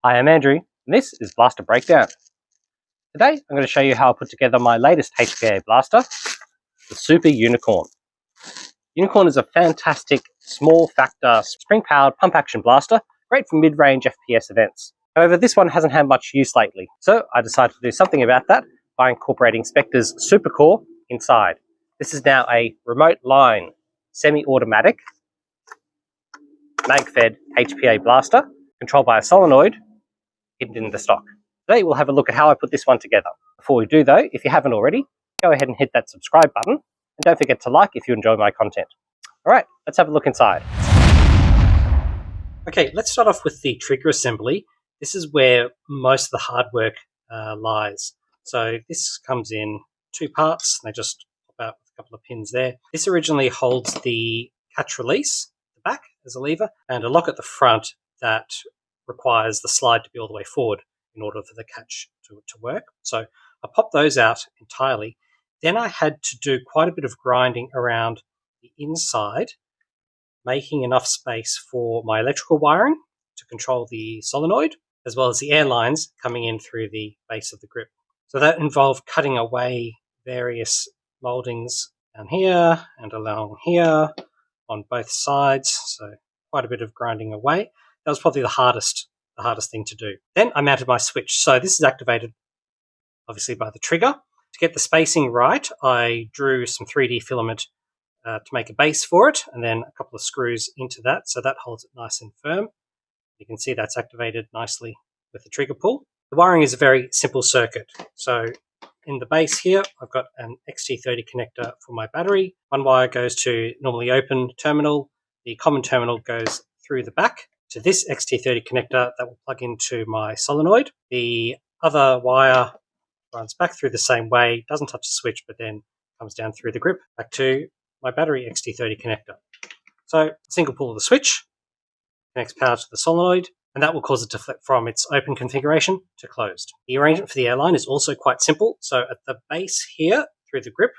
Hi, I'm Andrew, and this is Blaster Breakdown. Today, I'm going to show you how I put together my latest HPA blaster, the Super Unicorn. Unicorn is a fantastic, small factor, spring-powered pump-action blaster, great for mid-range FPS events. However, this one hasn't had much use lately, so I decided to do something about that by incorporating Spectre's Supercore inside. This is now a remote line, semi-automatic, mag-fed HPA blaster, controlled by a solenoid, hidden in the stock. Today we'll have a look at how I put this one together. Before we do though, if you haven't already, go ahead and hit that subscribe button, and don't forget to like if you enjoy my content. Alright, let's have a look inside. Okay, let's start off with the trigger assembly. This is where most of the hard work lies. So this comes in two parts, and they just pop out with a couple of pins there. This originally holds the catch release, the back as a lever, and a lock at the front that requires the slide to be all the way forward in order for the catch to work. So I popped those out entirely. Then I had to do quite a bit of grinding around the inside, making enough space for my electrical wiring to control the solenoid, as well as the air lines coming in through the base of the grip. So that involved cutting away various moldings down here and along here on both sides. So quite a bit of grinding away. That was probably the hardest thing to do. Then I mounted my switch. So this is activated obviously by the trigger. To get the spacing right, I drew some 3D filament to make a base for it, and then a couple of screws into that, so that holds it nice and firm. You can see that's activated nicely with the trigger pull. The wiring is a very simple circuit. So in the base here, I've got an XT30 connector for my battery. One wire goes to normally open terminal. The common terminal goes through the back to this XT30 connector that will plug into my solenoid. The other wire runs back through the same way, doesn't touch the switch, but then comes down through the grip back to my battery XT30 connector. So single pull of the switch connects power to the solenoid, and that will cause it to flip from its open configuration to closed. The arrangement for the airline is also quite simple. So at the base here, through the grip,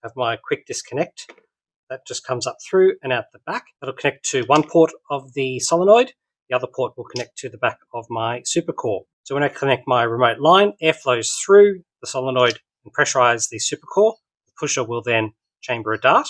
I have my quick disconnect. That just comes up through and out the back. That'll connect to one port of the solenoid. The other port will connect to the back of my supercore. So when I connect my remote line, air flows through the solenoid and pressurize the supercore. The pusher will then chamber a dart.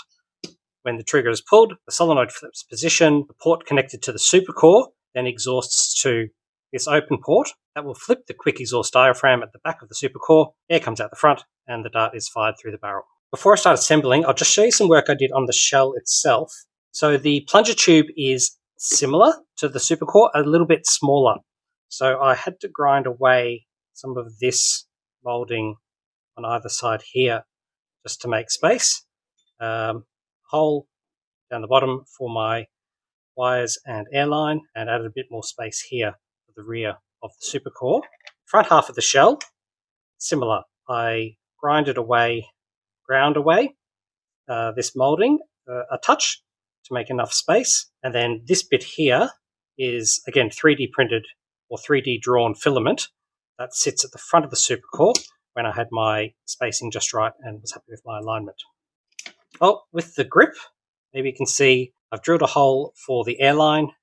When the trigger is pulled, the solenoid flips position. The port connected to the supercore then exhausts to this open port. That will flip the quick exhaust diaphragm at the back of the supercore. Air comes out the front, and the dart is fired through the barrel. Before I start assembling, I'll just show you some work I did on the shell itself. So the plunger tube is similar to the supercore, a little bit smaller. So I had to grind away some of this molding on either side here just to make space. Hole down the bottom for my wires and airline, and added a bit more space here for the rear of the supercore. Front half of the shell, similar. I ground away this molding a touch to make enough space, and then this bit here is again 3D printed or 3D drawn filament that sits at the front of the supercore when I had my spacing just right and was happy with my alignment. Well, with the grip, maybe you can see I've drilled a hole for the airline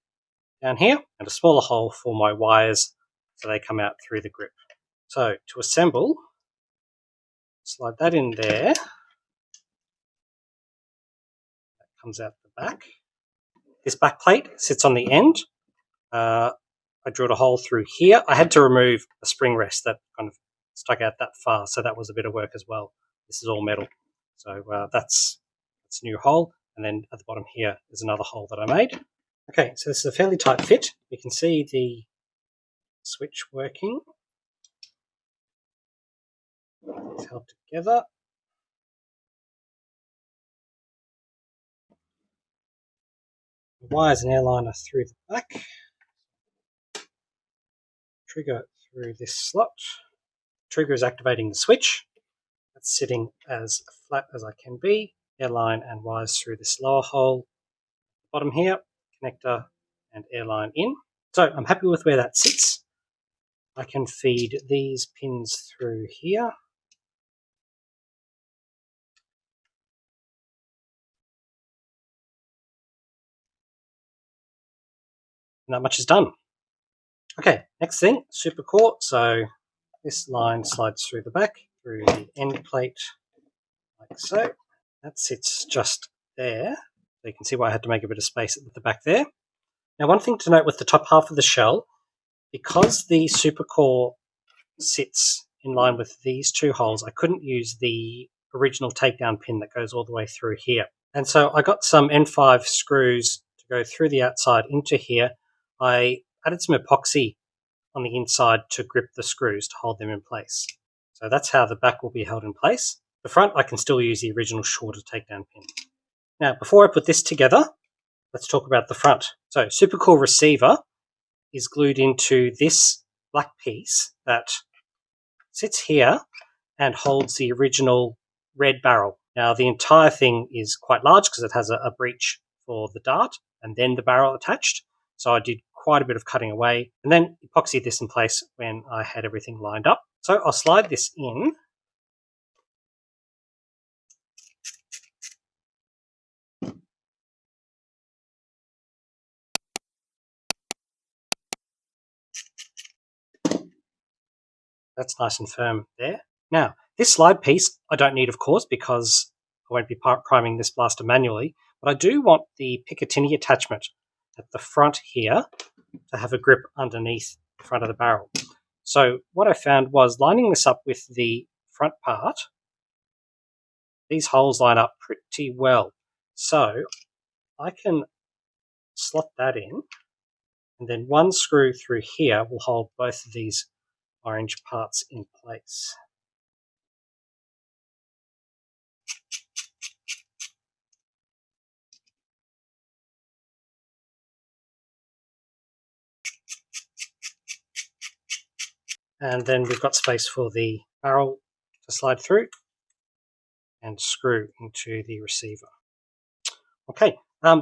down here and a smaller hole for my wires so they come out through the grip. So to assemble, slide that in there. That comes out the back. This back plate sits on the end. I drilled a hole through here. I had to remove a spring rest that kind of stuck out that far, so that was a bit of work as well. This is all metal. So that's a new hole. And then at the bottom here is another hole that I made. Okay, so this is a fairly tight fit. You can see the switch working. It's held together. The wires and airline are through the back. Trigger through this slot. Trigger is activating the switch. That's sitting as flat as I can be. Airline and wires through this lower hole. Bottom here, connector and airline in. So I'm happy with where that sits. I can feed these pins through here. And that much is done. Okay, next thing, super core. So this line slides through the back, through the end plate, like so. That sits just there. So you can see why I had to make a bit of space at the back there. Now, one thing to note with the top half of the shell, because the super core sits in line with these two holes, I couldn't use the original takedown pin that goes all the way through here. And so I got some N5 screws to go through the outside into here. I added some epoxy on the inside to grip the screws to hold them in place. So that's how the back will be held in place. The front, I can still use the original shorter takedown pin. Now, before I put this together, let's talk about the front. So Supercore receiver is glued into this black piece that sits here and holds the original red barrel. Now, the entire thing is quite large because it has a breech for the dart and then the barrel attached. So I did quite a bit of cutting away and then epoxied this in place when I had everything lined up. So I'll slide this in. That's nice and firm there. Now, this slide piece I don't need, of course, because I won't be priming this blaster manually, but I do want the Picatinny attachment at the front here to have a grip underneath the front of the barrel. So what I found was lining this up with the front part, these holes line up pretty well. So I can slot that in, and then one screw through here will hold both of these orange parts in place. And then we've got space for the barrel to slide through and screw into the receiver. Okay,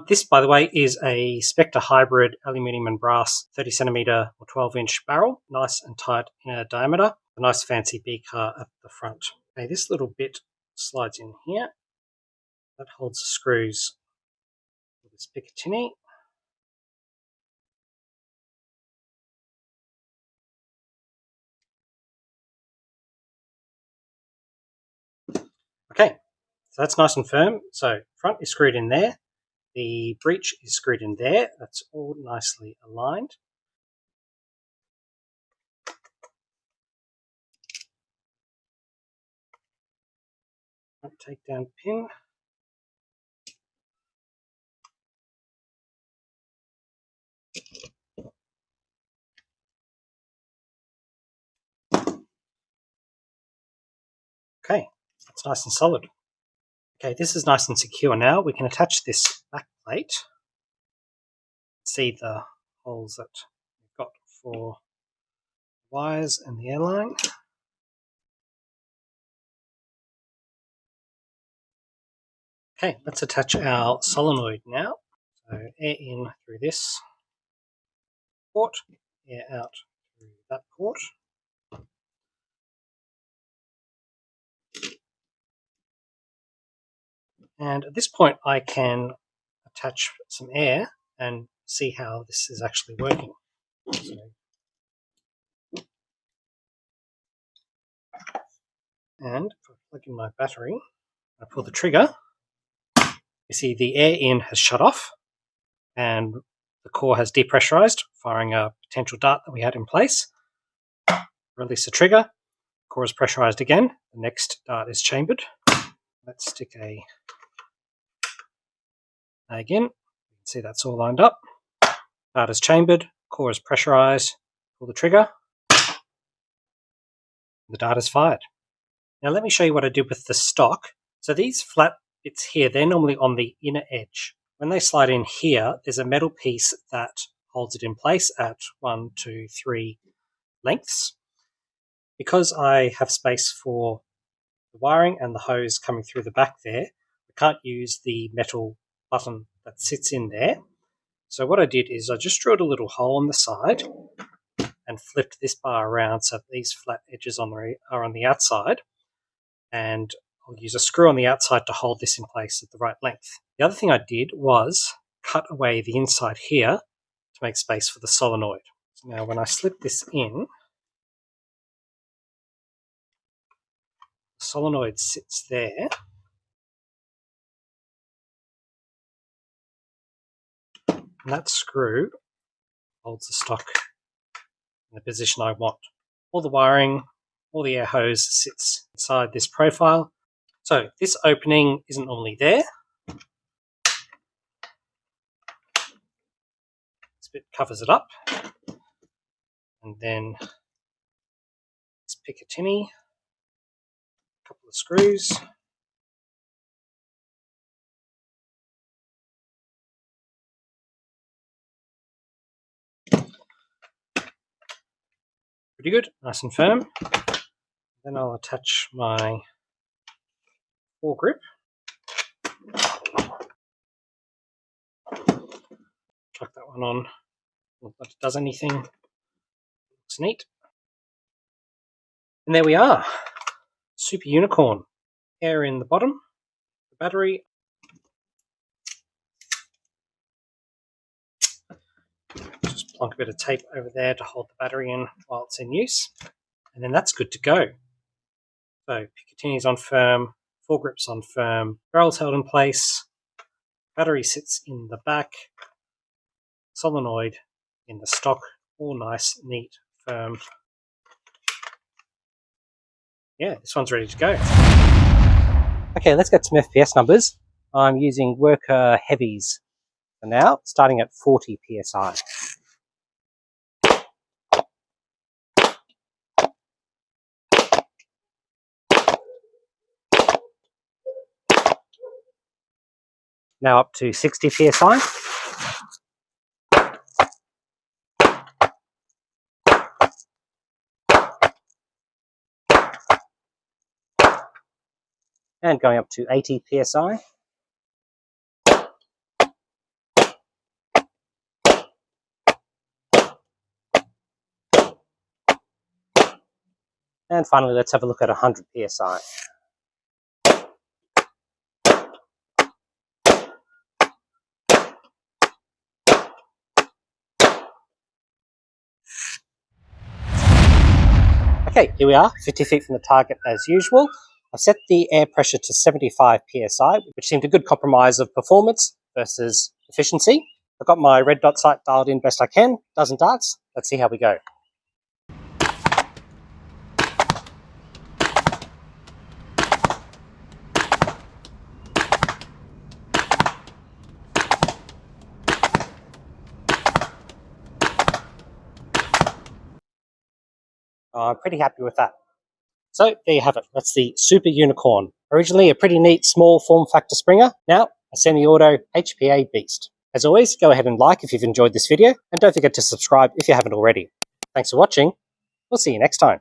this, by the way, is a Spectre hybrid aluminium and brass 30cm or 12-inch barrel, nice and tight in diameter, a nice fancy B-car at the front. Okay, this little bit slides in here. That holds the screws with this Picatinny. Okay, so that's nice and firm. So front is screwed in there. The breech is screwed in there. That's all nicely aligned. Front takedown pin. Okay, that's nice and solid. Okay, this is nice and secure now. We can attach this back plate. See the holes that we've got for wires and the airline. Okay, let's attach our solenoid now. So air in through this port, air out through that port. And at this point I can attach some air and see how this is actually working. So, and if I plug in my battery, I pull the trigger, you see the air in has shut off and the core has depressurized, firing a potential dart that we had in place. Release the trigger, core is pressurized again, the next dart is chambered. Let's stick a again. You can see that's all lined up. Dart is chambered, core is pressurized, pull the trigger, the dart is fired. Now let me show you what I did with the stock. So these flat bits here, they're normally on the inner edge. When they slide in here, there's a metal piece that holds it in place at 1, 2, 3 lengths. Because I have space for the wiring and the hose coming through the back there, I can't use the metal button that sits in there. So what I did is I just drilled a little hole on the side and flipped this bar around so that these flat edges are on the outside. And I'll use a screw on the outside to hold this in place at the right length. The other thing I did was cut away the inside here to make space for the solenoid. So now when I slip this in, the solenoid sits there. And that screw holds the stock in the position I want. All the wiring, all the air hose sits inside this profile. So this opening isn't normally there. This bit covers it up. And then this Picatinny, a couple of screws. Pretty good, nice and firm. Then I'll attach my foregrip. Chuck that one on. Not that it does anything. Looks neat. And there we are. Super Unicorn. Air in the bottom. The battery. Just plonk a bit of tape over there to hold the battery in while it's in use. And then that's good to go. So Picatinny's on firm, foregrip's on firm, barrel's held in place, battery sits in the back, solenoid in the stock, all nice, neat, firm. Yeah, this one's ready to go. Okay, let's get some FPS numbers. I'm using worker heavies for now, starting at 40 PSI. Now up to 60 PSI. And going up to 80 PSI. And finally, let's have a look at 100 PSI. Okay, here we are, 50 feet from the target as usual. I've set the air pressure to 75 PSI, which seemed a good compromise of performance versus efficiency. I've got my red dot sight dialed in best I can, dozen darts. Let's see how we go. I'm pretty happy with that. So there you have it. That's the Super Unicorn. Originally a pretty neat small form factor Springer. Now a semi-auto HPA beast. As always, go ahead and like if you've enjoyed this video, and don't forget to subscribe if you haven't already. Thanks for watching. We'll see you next time.